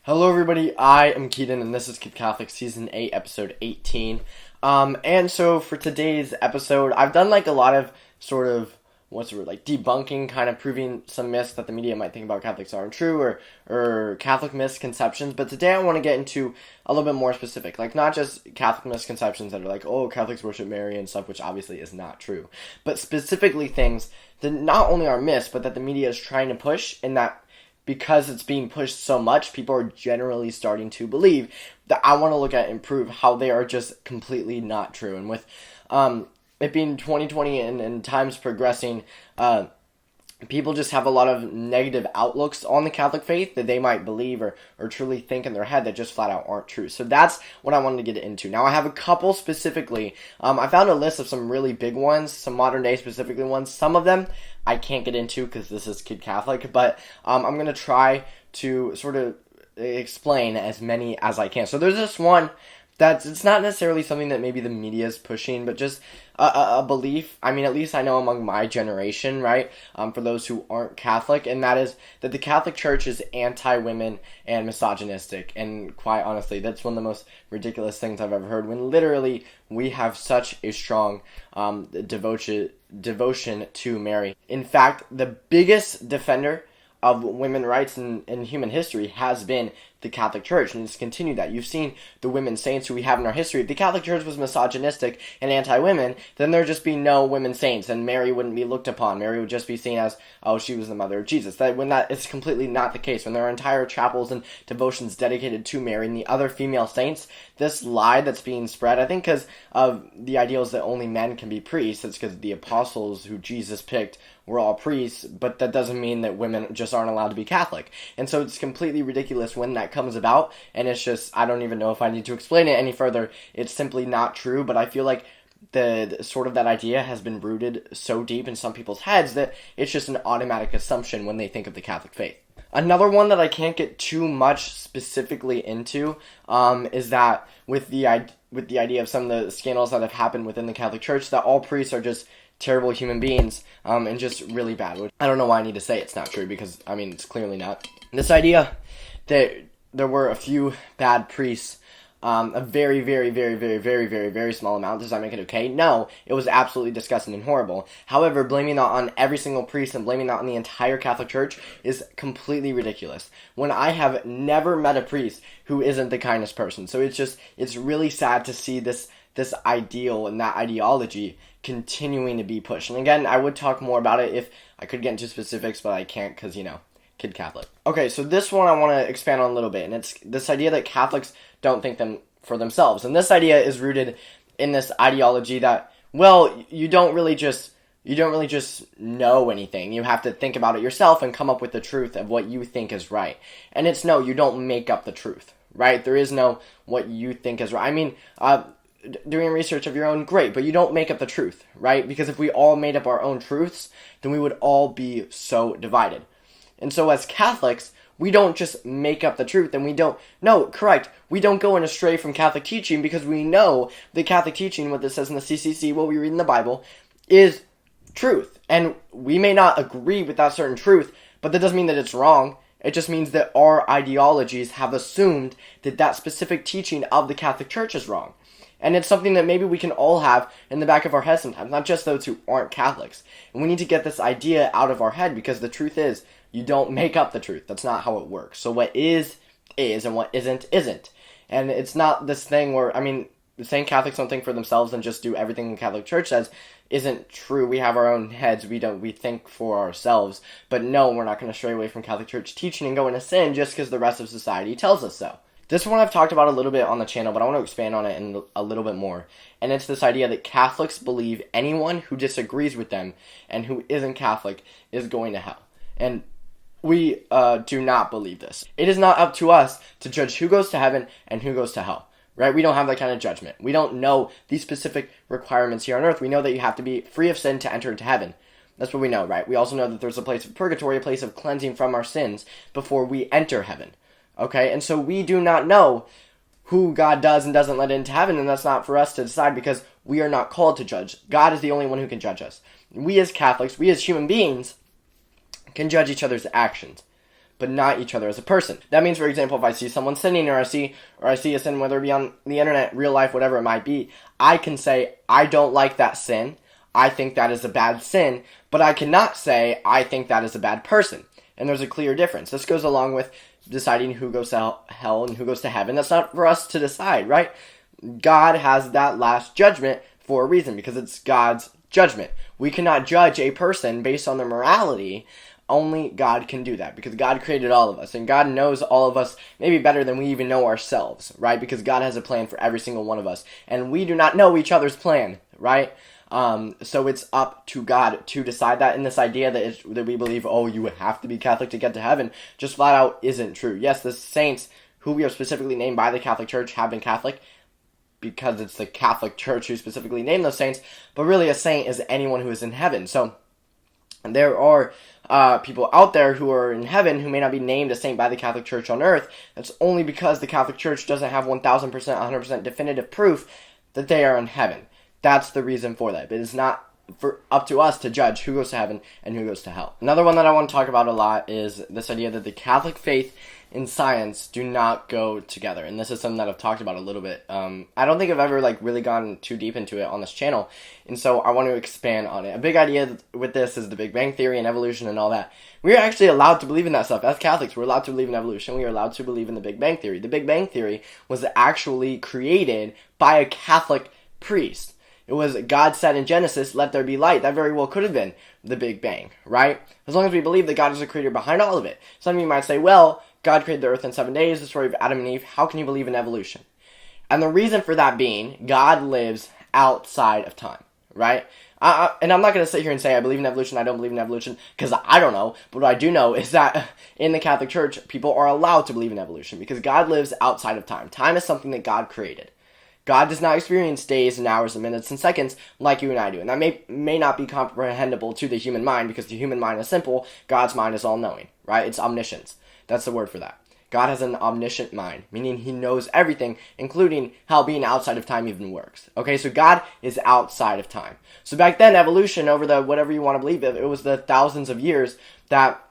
Hello, everybody. I am Keaton, and this is Kid Catholic Season 8, Episode 18. And so for today's episode, I've done like a lot of sort of, what's the word, like debunking, kind of proving some myths that the media might think about Catholics aren't true, or Catholic misconceptions. But today I want to get into a little bit more specific, like not just Catholic misconceptions that are like, oh, Catholics worship Mary and stuff, which obviously is not true, but specifically things that not only are myths, but that the media is trying to push, and that because it's being pushed so much, people are generally starting to believe that I want to look at and prove how they are just completely not true. And with it being 2020 and times progressing, people just have a lot of negative outlooks on the Catholic faith that they might believe or truly think in their head that just flat out aren't true. So that's what I wanted to get into. Now I have a couple specifically. I found a list of some really big ones, some modern day specifically ones. Some of them I can't get into because this is Kid Catholic, but I'm going to try to sort of explain as many as I can. So there's this one that's, it's not necessarily something that maybe the media is pushing, but just a belief, I mean, at least I know among my generation, right, for those who aren't Catholic, and that is that the Catholic Church is anti-women and misogynistic, and quite honestly, that's one of the most ridiculous things I've ever heard, when literally we have such a strong devotion to Mary. In fact, the biggest defender of women's rights in human history has been the Catholic Church, and it's continued that. You've seen the women saints who we have in our history. If the Catholic Church was misogynistic and anti-women, then there'd just be no women saints, and Mary wouldn't be looked upon. Mary would just be seen as, oh, she was the mother of Jesus. That is completely not the case. When there are entire chapels and devotions dedicated to Mary and the other female saints, this lie that's being spread, I think because of the ideals that only men can be priests, it's because the apostles who Jesus picked were all priests, but that doesn't mean that women just aren't allowed to be Catholic. And so it's completely ridiculous when that comes about, and it's just, I don't even know if I need to explain it any further. It's simply not true, but I feel like the sort of that idea has been rooted so deep in some people's heads that it's just an automatic assumption when they think of the Catholic faith. Another one that I can't get too much specifically into is that with the idea of some of the scandals that have happened within the Catholic Church, that all priests are just terrible human beings, and just really bad. I don't know why I need to say it's not true, because, I mean, it's clearly not. This idea that there were a few bad priests, a very, very, very, very, very, very, very small amount, does that make it okay? No, it was absolutely disgusting and horrible. However, blaming that on every single priest and blaming that on the entire Catholic Church is completely ridiculous, when I have never met a priest who isn't the kindest person. So it's really sad to see this ideal and that ideology continuing to be pushed. And again, I would talk more about it if I could get into specifics, but I can't because, Kid Catholic. Okay, so this one I want to expand on a little bit, and it's this idea that Catholics don't think them for themselves. And this idea is rooted in this ideology that, well, you don't really just know anything. You have to think about it yourself and come up with the truth of what you think is right. And it's no, you don't make up the truth, right? There is no what you think is right. I mean, doing research of your own, great, but you don't make up the truth, right? Because if we all made up our own truths, then we would all be so divided. And so as Catholics, we don't just make up the truth, and we don't go in astray from Catholic teaching, because we know the Catholic teaching, what this says in the CCC, what we read in the Bible, is truth. And we may not agree with that certain truth, but that doesn't mean that it's wrong. It just means that our ideologies have assumed that that specific teaching of the Catholic Church is wrong. And it's something that maybe we can all have in the back of our head sometimes, not just those who aren't Catholics. And we need to get this idea out of our head, because the truth is, you don't make up the truth. That's not how it works. So what is, and what isn't. And it's not this thing where, I mean, saying Catholics don't think for themselves and just do everything the Catholic Church says isn't true. We have our own heads. We think for ourselves. But no, we're not going to stray away from Catholic Church teaching and go into sin just because the rest of society tells us so. This one I've talked about a little bit on the channel, but I want to expand on it a little bit more. And it's this idea that Catholics believe anyone who disagrees with them and who isn't Catholic is going to hell. And we do not believe this. It is not up to us to judge who goes to heaven and who goes to hell, right? We don't have that kind of judgment. We don't know these specific requirements here on earth. We know that you have to be free of sin to enter into heaven. That's what we know, right? We also know that there's a place of purgatory, a place of cleansing from our sins before we enter heaven. Okay, and so we do not know who God does and doesn't let into heaven, and that's not for us to decide, because we are not called to judge. God is the only one who can judge us. We as Catholics, we as human beings, can judge each other's actions. but not each other as a person. That means, for example, if I see someone sinning, or I see a sin, whether it be on the internet, real life, whatever it might be, I can say, I don't like that sin. I think that is a bad sin, but I cannot say, I think that is a bad person. And there's a clear difference. This goes along with deciding who goes to hell and who goes to heaven. That's not for us to decide, right? God has that last judgment for a reason, because it's God's judgment. We cannot judge a person based on their morality. Only God can do that, because God created all of us, and God knows all of us maybe better than we even know ourselves, right? Because God has a plan for every single one of us, and we do not know each other's plan, right? So it's up to God to decide that, and this idea that we believe, oh, you have to be Catholic to get to heaven, just flat out isn't true. Yes, the saints who we are specifically named by the Catholic Church have been Catholic, because it's the Catholic Church who specifically named those saints, but really a saint is anyone who is in heaven. So there are people out there who are in heaven who may not be named a saint by the Catholic Church on earth. That's only because the Catholic Church doesn't have 1,000%, 100% definitive proof that they are in heaven. That's the reason for that. But it's not up to us to judge who goes to heaven and who goes to hell. Another one that I want to talk about a lot is this idea that the Catholic faith and science do not go together. And this is something that I've talked about a little bit. I don't think I've ever really gone too deep into it on this channel. And so I want to expand on it. A big idea with this is the Big Bang Theory and evolution and all that. We are actually allowed to believe in that stuff. As Catholics, we're allowed to believe in evolution. We are allowed to believe in the Big Bang Theory. The Big Bang Theory was actually created by a Catholic priest. It was God said in Genesis, let there be light. That very well could have been the Big Bang, right? As long as we believe that God is the creator behind all of it. Some of you might say, well, God created the earth in 7 days, the story of Adam and Eve. How can you believe in evolution? And the reason for that being, God lives outside of time, right? And I'm not going to sit here and say I believe in evolution, I don't believe in evolution, because I don't know. But what I do know is that in the Catholic Church, people are allowed to believe in evolution, because God lives outside of time. Time is something that God created. God does not experience days and hours and minutes and seconds like you and I do. And that may not be comprehensible to the human mind, because the human mind is simple. God's mind is all-knowing, right? It's omniscience. That's the word for that. God has an omniscient mind, meaning he knows everything, including how being outside of time even works. Okay, so God is outside of time. So back then, evolution, over the whatever you want to believe, it was the thousands of years that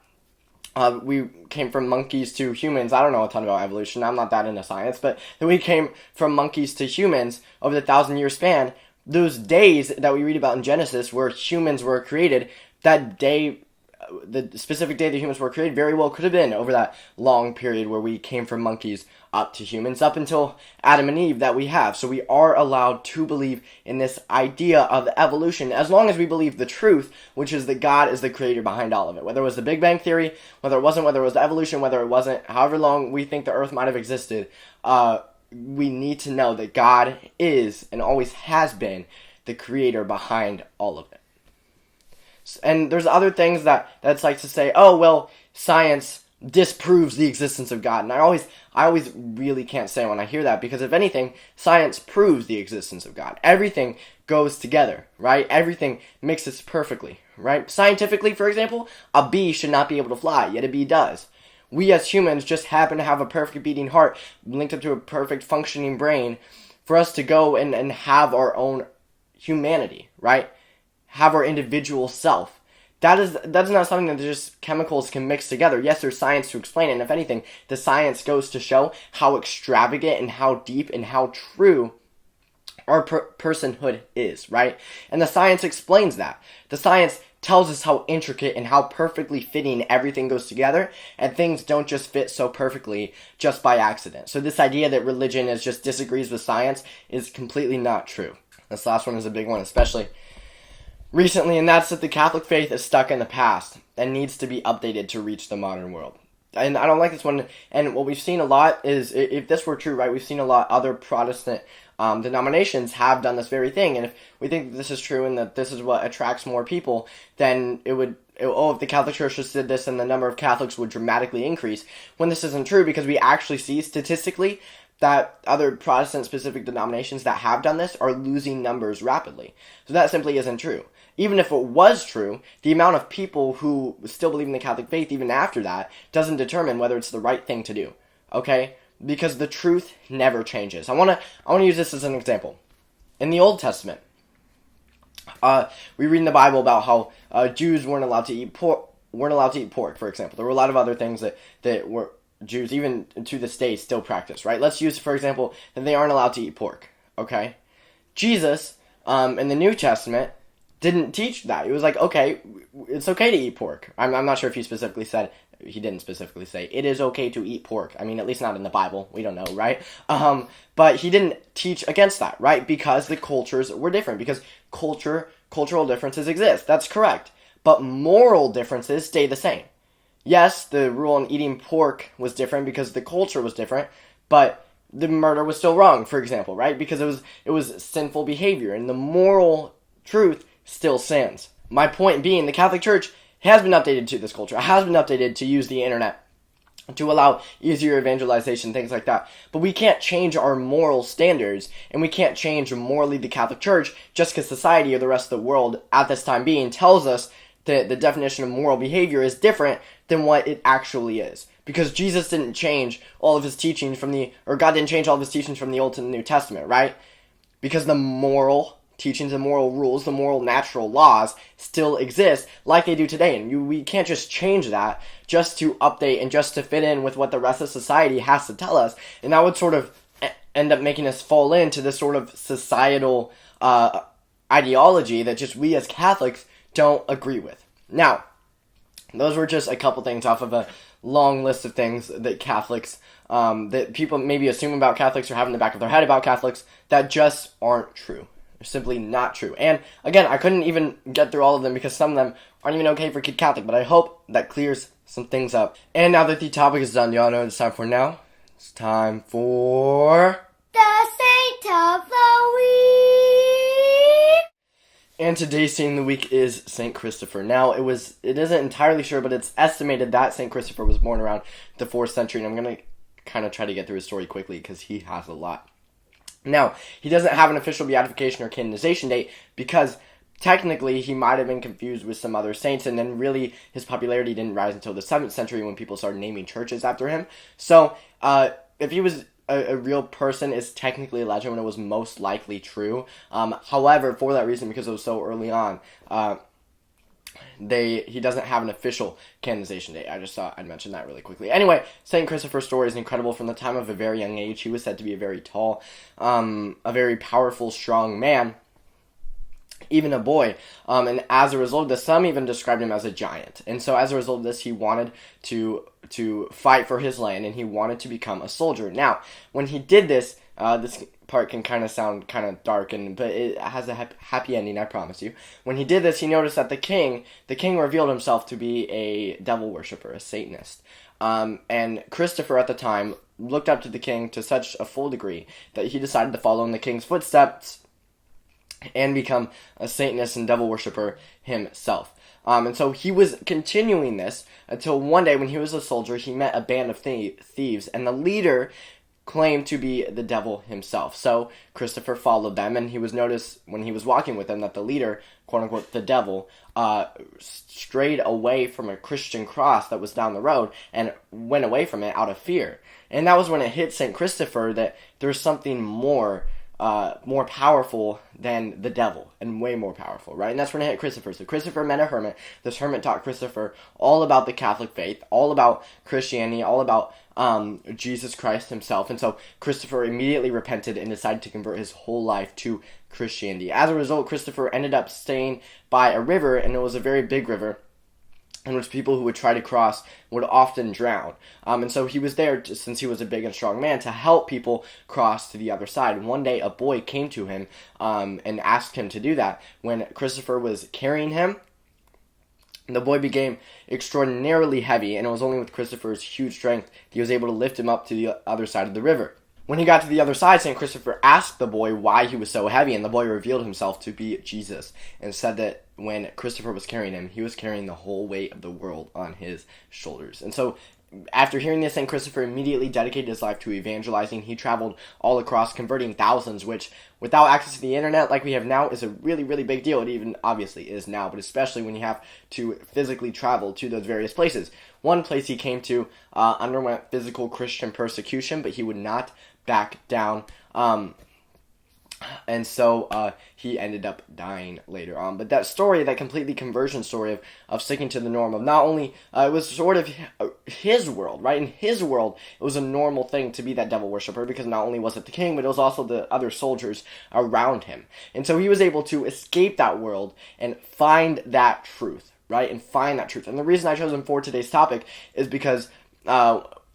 we came from monkeys to humans. I don't know a ton about evolution. I'm not that into science, but then we came from monkeys to humans over the 1,000-year span. Those days that we read about in Genesis where humans were created, that day, the specific day that humans were created, very well could have been over that long period where we came from monkeys up to humans, up until Adam and Eve that we have. So we are allowed to believe in this idea of evolution, as long as we believe the truth, which is that God is the creator behind all of it. Whether it was the Big Bang Theory, whether it wasn't, whether it was evolution, whether it wasn't, however long we think the earth might have existed, we need to know that God is, and always has been, the creator behind all of it. And there's other things that's like to say, oh, well, science disproves the existence of God. And I always really can't say when I hear that, because if anything, science proves the existence of God. Everything goes together, right? Everything mixes perfectly, right? Scientifically, for example, a bee should not be able to fly, yet a bee does. We as humans just happen to have a perfect beating heart linked up to a perfect functioning brain for us to go and have our own humanity, right? Have our individual self. That's not something that just chemicals can mix together. Yes, there's science to explain it, and if anything, the science goes to show how extravagant and how deep and how true our personhood is, right? And the science explains that. The science tells us how intricate and how perfectly fitting everything goes together, and things don't just fit so perfectly just by accident. So this idea that religion just disagrees with science is completely not true. This last one is a big one, especially recently, and that's that the Catholic faith is stuck in the past and needs to be updated to reach the modern world. And I don't like this one, and what we've seen a lot is, if this were true, right, we've seen a lot other Protestant denominations have done this very thing, and if we think that this is true and that this is what attracts more people, then if the Catholic Church just did this, then the number of Catholics would dramatically increase, when this isn't true, because we actually see statistically that other Protestant-specific denominations that have done this are losing numbers rapidly. So that simply isn't true. Even if it was true, the amount of people who still believe in the Catholic faith even after that doesn't determine whether it's the right thing to do. Okay? Because the truth never changes. I want to use this as an example. In the Old Testament, we read in the Bible about how Jews weren't allowed to eat pork. weren't allowed to eat pork, for example. There were a lot of other things that were Jews, even to this day, still practice, right? Let's use, for example, that they aren't allowed to eat pork, okay? Jesus, in the New Testament, didn't teach that. He was like, okay, it's okay to eat pork. I'm not sure if he specifically said, he didn't specifically say, it is okay to eat pork. I mean, at least not in the Bible. We don't know, right? But he didn't teach against that, right? Because the cultures were different. Because cultural differences exist. That's correct. But moral differences stay the same. Yes, the rule on eating pork was different because the culture was different, but the murder was still wrong, for example, right? Because it was sinful behavior, and the moral truth still stands. My point being, the Catholic Church has been updated to this culture, has been updated to use the internet, to allow easier evangelization, things like that. But we can't change our moral standards, and we can't change morally the Catholic Church just because society or the rest of the world at this time being tells us that the definition of moral behavior is different than what it actually is. Because Jesus didn't change all of his teachings God didn't change all of his teachings from the Old to the New Testament, right? Because the moral teachings and moral rules, the moral natural laws still exist like they do today. And we can't just change that just to update and just to fit in with what the rest of society has to tell us. And that would sort of end up making us fall into this sort of societal ideology that just we as Catholics don't agree with. Now, those were just a couple things off of a long list of things that Catholics, that people maybe assume about Catholics or have in the back of their head about Catholics that just aren't true. They're simply not true. And again, I couldn't even get through all of them because some of them aren't even okay for Kid Catholic, but I hope that clears some things up. And now that the topic is done, y'all know what it's time for now. It's time for the Saint of the Week. And today's saint of the week is Saint Christopher. Now, it isn't entirely sure, but it's estimated that Saint Christopher was born around the 4th century, and I'm going to kind of try to get through his story quickly because he has a lot. Now, he doesn't have an official beatification or canonization date because technically he might have been confused with some other saints, and then really his popularity didn't rise until the 7th century when people started naming churches after him. So, if he was a real person, is technically a legend when it was most likely true. However, for that reason, because it was so early on, he doesn't have an official canonization date. I just thought I'd mention that really quickly. Anyway, St. Christopher's story is incredible. From the time of a very young age, he was said to be a very tall, a very powerful, strong man, even a boy, and as a result of this, some even described him as a giant. And so as a result of this, he wanted to fight for his land, and he wanted to become a soldier. Now, when he did this, this part can kind of sound kind of dark, but it has a happy ending, I promise you. When he did this, he noticed that the king revealed himself to be a devil worshiper, a Satanist. And Christopher at the time looked up to the king to such a full degree that he decided to follow in the king's footsteps and become a Satanist and devil worshiper himself. And so he was continuing this until one day when he was a soldier, he met a band of thieves, and the leader claimed to be the devil himself. So Christopher followed them, and he was noticed when he was walking with them that the leader, quote-unquote, the devil, strayed away from a Christian cross that was down the road and went away from it out of fear. And that was when it hit St. Christopher that there's something more powerful than the devil, and way more powerful, right? And that's when it hit Christopher. So Christopher met a hermit. This hermit taught Christopher all about the Catholic faith, all about Christianity, all about Jesus Christ himself. And so Christopher immediately repented and decided to convert his whole life to Christianity. As a result, Christopher ended up staying by a river, and it was a very big river, in which people who would try to cross would often drown. And so he was there, since he was a big and strong man, to help people cross to the other side. And one day, a boy came to him and asked him to do that. When Christopher was carrying him, the boy became extraordinarily heavy, and it was only with Christopher's huge strength that he was able to lift him up to the other side of the river. When he got to the other side, St. Christopher asked the boy why he was so heavy, and the boy revealed himself to be Jesus, and said that when Christopher was carrying him, he was carrying the whole weight of the world on his shoulders. And so, after hearing this, St. Christopher immediately dedicated his life to evangelizing. He traveled all across, converting thousands, which, without access to the internet like we have now, is a really, really big deal. It even obviously is now, but especially when you have to physically travel to those various places. One place he came to underwent physical Christian persecution, but he would not back down. And so he ended up dying later on. But that story, that completely conversion story of sticking to the norm of not only, it was sort of his world, right? In his world, it was a normal thing to be that devil worshiper because not only was it the king, but it was also the other soldiers around him. And so he was able to escape that world and find that truth, right? And find that truth. And the reason I chose him for today's topic is because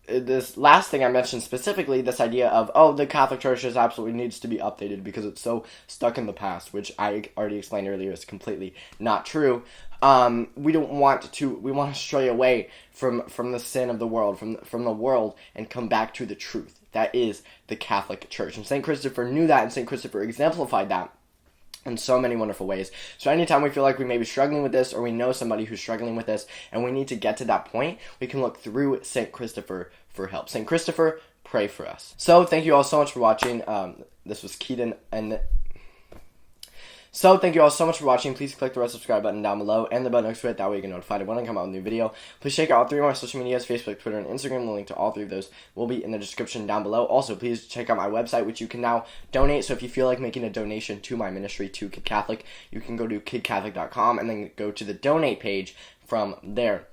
this last thing I mentioned specifically, this idea of, the Catholic Church just absolutely needs to be updated because it's so stuck in the past, which I already explained earlier is completely not true. We want to stray away from the sin of the world, from the world, and come back to the truth. That is the Catholic Church. And St. Christopher knew that, and St. Christopher exemplified that in so many wonderful ways. So anytime we feel like we may be struggling with this, or we know somebody who's struggling with this, and we need to get to that point, we can look through St. Christopher for help. St. Christopher, pray for us. So thank you all so much for watching. This was Keaton, and so thank you all so much for watching. Please click the red subscribe button down below and the bell next to it. That way you get notified when I come out with a new video. Please check out all 3 of my social medias, Facebook, Twitter, and Instagram. The link to all 3 of those will be in the description down below. Also, please check out my website, which you can now donate. So if you feel like making a donation to my ministry, to Kid Catholic, you can go to kidcatholic.com and then go to the donate page from there.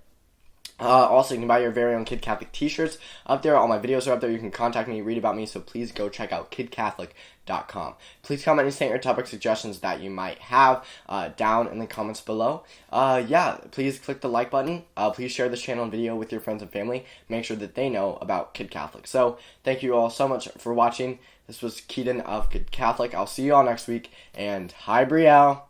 Also, you can buy your very own Kid Catholic t-shirts up there. All my videos are up there. You can contact me, read about me, so please go check out kidcatholic.com. Please comment and send your topic suggestions that you might have down in the comments below. Please click the like button. Please share this channel and video with your friends and family. Make sure that they know about Kid Catholic. So, thank you all so much for watching. This was Keaton of Kid Catholic. I'll see you all next week, and hi, Brielle.